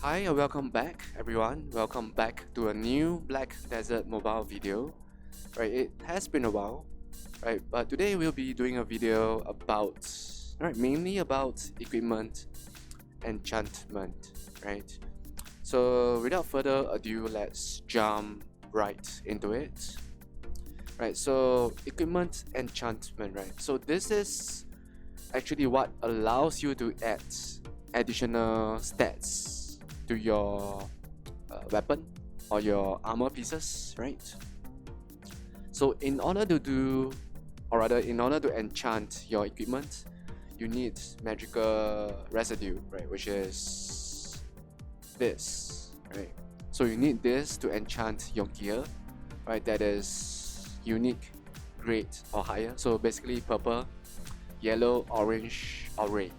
Hi and welcome back everyone. Welcome back to a new Black Desert mobile video. Right, it has been a while, right? But today we'll be doing a video about mainly about equipment enchantment, right? So without further ado, let's jump right into it. Right, so equipment enchantment, right? So this is actually what allows you to add additional stats to your weapon or your armor pieces, right? So in order to do, or rather in order to enchant your equipment, you need magical residue, right? Which is this, right? So you need this to enchant your gear, right? That is unique, great or higher. So basically purple, yellow, orange or red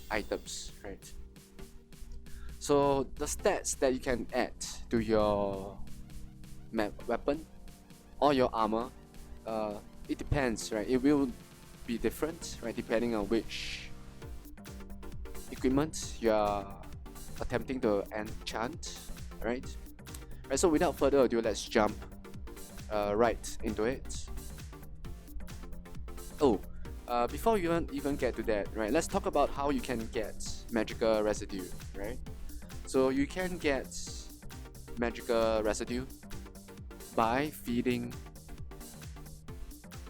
items, right? So the stats that you can add to your weapon or your armor, it depends, right? It will be different, right? Depending on which equipment you are attempting to enchant, right? Right. So without further ado, let's jump right into it. Oh, before you even get to that, right? Let's talk about how you can get magical residue, right? So you can get magical residue by feeding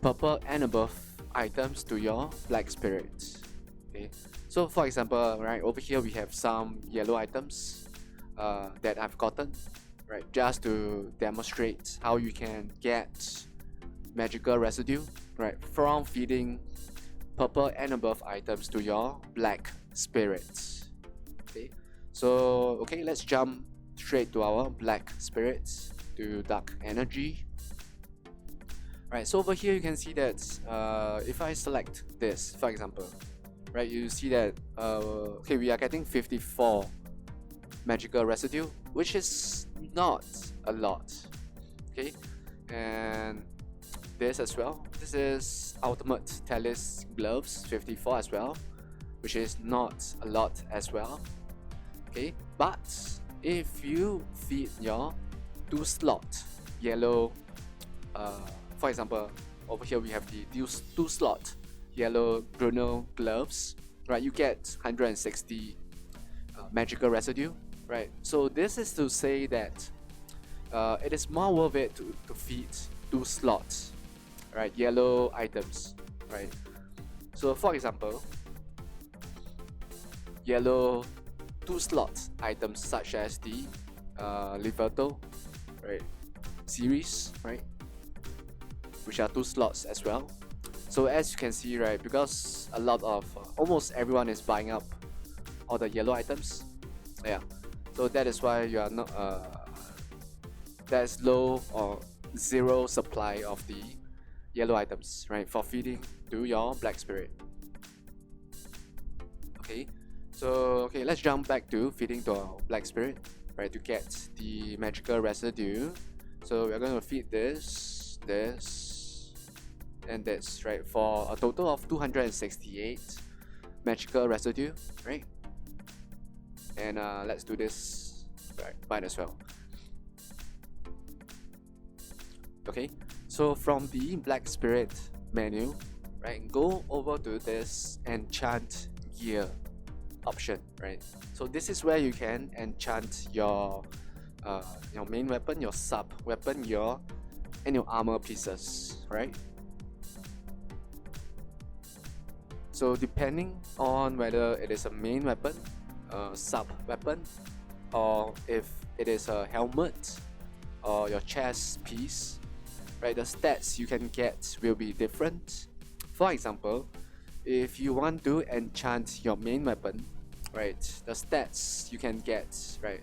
purple and above items to your black spirit. Okay, so for example, right over here we have some yellow items that I've gotten, right, just to demonstrate how you can get magical residue, right, from feeding purple and above items to your black spirits. Okay, so let's jump straight to our black spirits, to dark energy. Right, so over here you can see that if I select this, for example, right, you see that we are getting 54 magical residue, which is not a lot. Okay, and this as well. This is Ultimate Talis Gloves, 54 as well, which is not a lot as well. Okay, but if you feed your 2-slot yellow, for example, over here we have the 2-slot yellow Bruno gloves, right, you get 160 magical residue, right? So this is to say that it is more worth it to feed 2 slots, right, yellow items, right? So for example, yellow 2-slot items such as the Liberto, right, series, right, which are 2 slots as well. So as you can see, right, because a lot of almost everyone is buying up all the yellow items, yeah, so that is why you are not there's low or zero supply of the yellow items, right, for feeding to your black spirit. Okay, so let's jump back to feeding to our black spirit, right, to get the magical residue. So we're going to feed this, and this, right, for a total of 268 magical residue, right? And let's do this right as well. Okay, so from the black spirit menu, right, go over to this enchant gear option, right? So this is where you can enchant your main weapon, your sub weapon, and your armor pieces, right? So depending on whether it is a main weapon, sub weapon, or if it is a helmet or your chest piece, right, the stats you can get will be different. For example, if you want to enchant your main weapon, right, the stats you can get, right,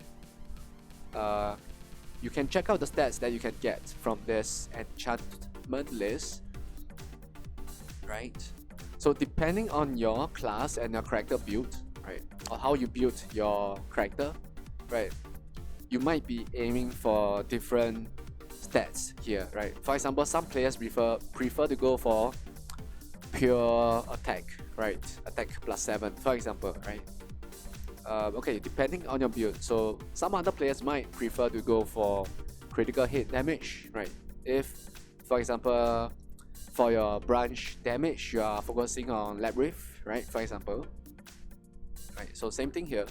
you can check out the stats that you can get from this enchantment list, right? So depending on your class and your character build, right, or how you build your character, right, you might be aiming for different stats here, right? For example, some players prefer to go for pure attack, right? Attack +7, for example, right? okay, depending on your build. So some other players might prefer to go for critical hit damage, right? If, for example, for your branch damage, you are focusing on Labyrinth, right? For example, right? So same thing here.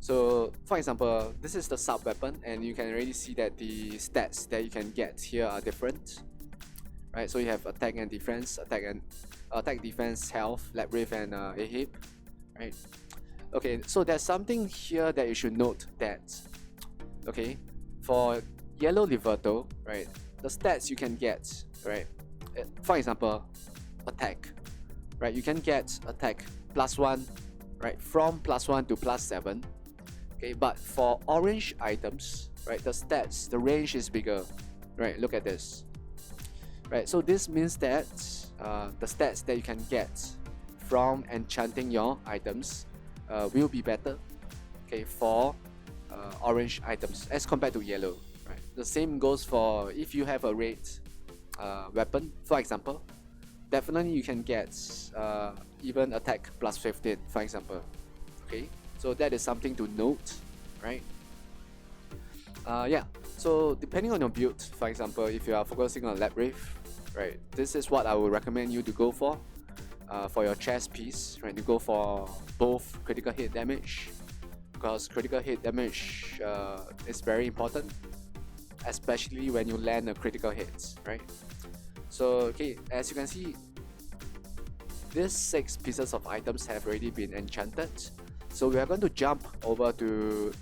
So for example, this is the sub weapon, and you can already see that the stats that you can get here are different, right? So you have attack and defense, attack, defense, health, Labyrinth, and a hip, right? Okay, so there's something here that you should note that, okay, for yellow Liberto, right, the stats you can get, right, for example, attack, right, you can get attack +1, right, from +1 to +7, okay, but for orange items, right, the stats, the range is bigger, right, look at this, right, so this means that the stats that you can get from enchanting your items will be better, okay, for orange items as compared to yellow, right? The same goes for if you have a red weapon, for example, definitely you can get even attack +15, for example, okay? So that is something to note, right? Yeah, so depending on your build, for example, if you are focusing on Labyrinth, right, this is what I would recommend you to go for your chess piece, right? You go for both critical hit damage, because critical hit damage is very important, especially when you land a critical hit, right? So okay, as you can see, these 6 pieces of items have already been enchanted. So we are going to jump over to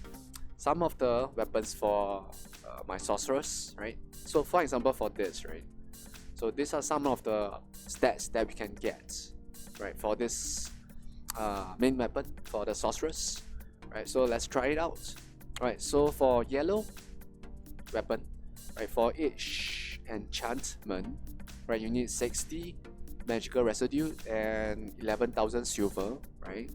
some of the weapons for my sorceress, right? So for example, for this, right? So these are some of the stats that we can get, right, for this main weapon for the sorceress, right? So let's try it out, right? So for yellow weapon, right, for each enchantment, right, you need 60 magical residue and 11,000 silver, right?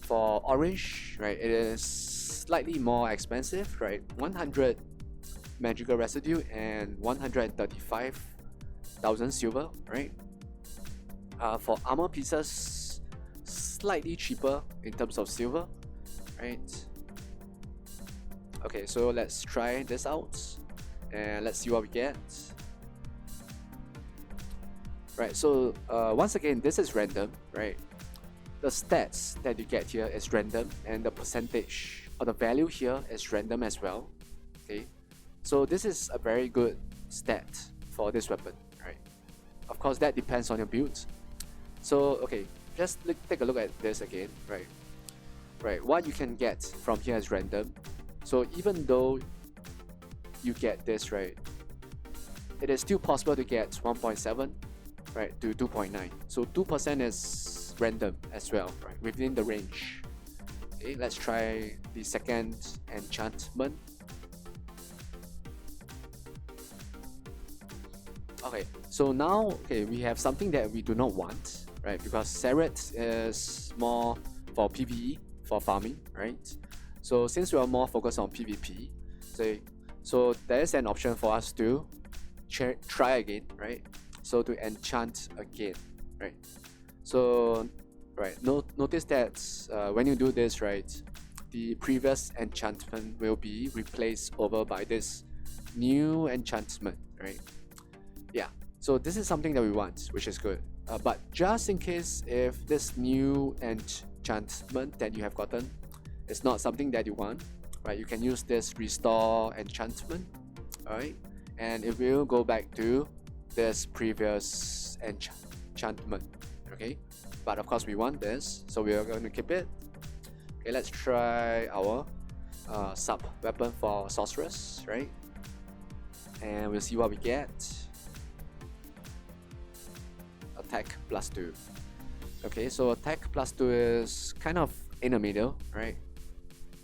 For orange, right, it is slightly more expensive, right? 100 magical residue and 135,000 silver, right? For armor pieces, slightly cheaper in terms of silver, right? Okay, so let's try this out and let's see what we get. Right, so once again, this is random, right? The stats that you get here is random, and the percentage or the value here is random as well. Okay, so this is a very good stat for this weapon, right? Of course, that depends on your build. So okay, just take a look at this again, right? Right, what you can get from here is random. So even though you get this, right, it is still possible to get 1.7, right, to 2.9. So 2% is random as well, right, within the range. Okay, let's try the second enchantment. Okay, so now, okay, we have something that we do not want, right, because Seret is more for PvE, for farming, right? So since we are more focused on PvP, so there is an option for us to try again, right? So to enchant again, right? So, right, notice that when you do this, right, the previous enchantment will be replaced over by this new enchantment, right? Yeah, so this is something that we want, which is good. But just in case if this new enchantment that you have gotten is not something that you want, right, you can use this restore enchantment, alright, and it will go back to this previous enchantment, okay? But of course we want this, so we are going to keep it. Okay, let's try our sub weapon for sorceress, right? And we'll see what we get. Attack +2. Okay, so attack +2 is kind of in the middle, right?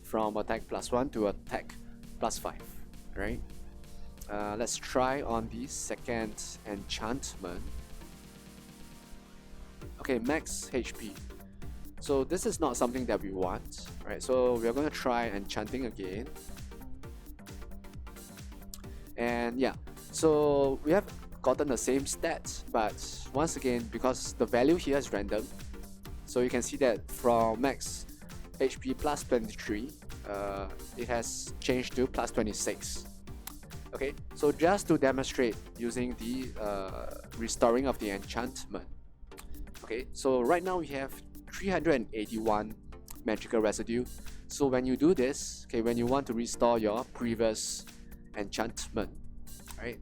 From attack +1 to attack +5, right? Let's try on the second enchantment. Okay, max HP. So this is not something that we want, right? So we are going to try enchanting again. And yeah, so we have gotten the same stats, but once again, because the value here is random, so you can see that from max HP plus 23, it has changed to plus 26. Okay, so just to demonstrate using the restoring of the enchantment. Okay, so right now we have 381 magical residue. So when you do this, okay, when you want to restore your previous enchantment, right?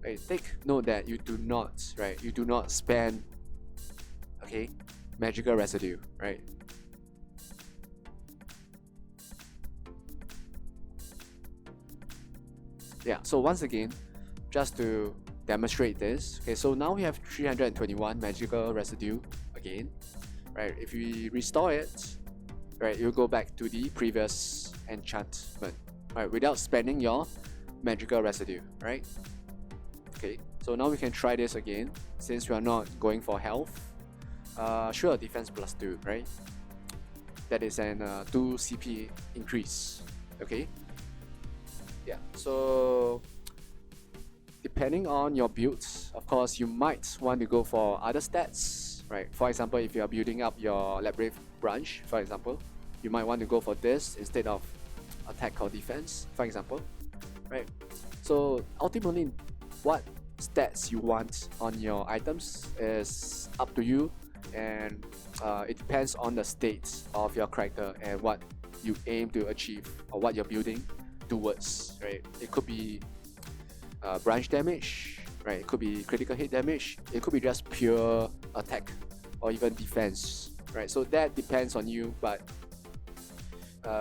Right, take note that you do not, right? You do not spend, okay, magical residue, right? Yeah, so once again, just to demonstrate this, okay, so now we have 321 magical residue again, right? If we restore it, right, you go back to the previous enchantment, right, without spending your magical residue, right? Okay, so now we can try this again, since we are not going for health. Sure, defense plus 2, right? That is an 2 CP increase, okay? Yeah, so depending on your builds, of course, you might want to go for other stats, right? For example, if you are building up your Labyrinth branch, for example, you might want to go for this instead of attack or defense, for example, right? So ultimately, what stats you want on your items is up to you, and it depends on the state of your character and what you aim to achieve or what you're building towards, right? It could be branch damage, right? It could be critical hit damage, it could be just pure attack or even defense, right? So that depends on you, but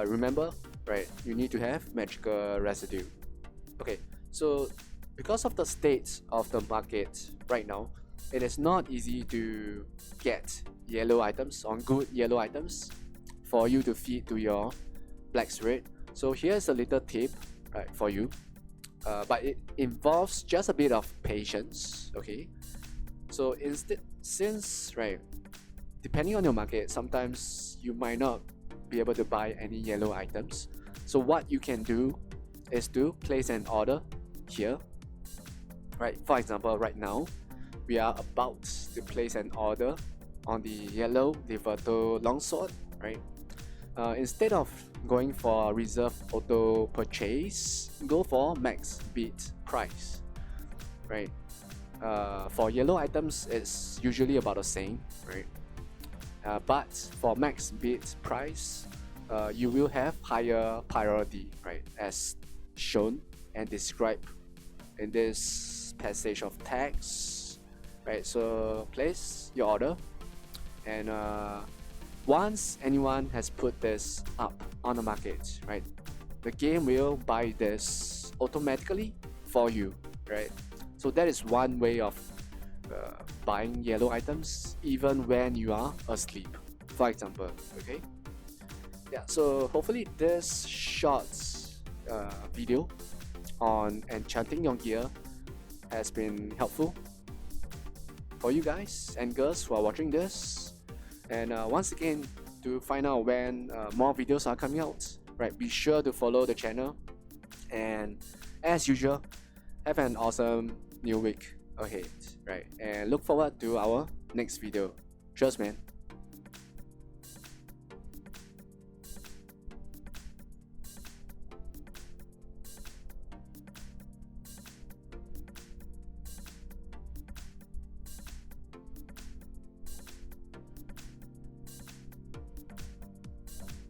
remember, right, you need to have magical residue. Okay, so because of the state of the market right now, it is not easy to get yellow items on good yellow items for you to feed to your Black Spirit. So here's a little tip, right, for you, but it involves just a bit of patience. Okay, so since right, depending on your market, sometimes you might not be able to buy any yellow items. So what you can do is to place an order here, right? For example, right now we are about to place an order on the yellow Liberto Longsword, right? Instead of going for reserve auto purchase, go for max bid price, right? For yellow items, it's usually about the same, right? But for max bid price, you will have higher priority, right? As shown and described in this passage of text, right? So place your order, and once anyone has put this up on the market, right, the game will buy this automatically for you, right? So that is one way of buying yellow items even when you are asleep, for example. Okay, yeah, so hopefully this short video on enchanting your gear has been helpful for you guys and girls who are watching this. And once again, to find out when more videos are coming out, right, be sure to follow the channel, and as usual, have an awesome new week ahead, right? And look forward to our next video. Cheers, man.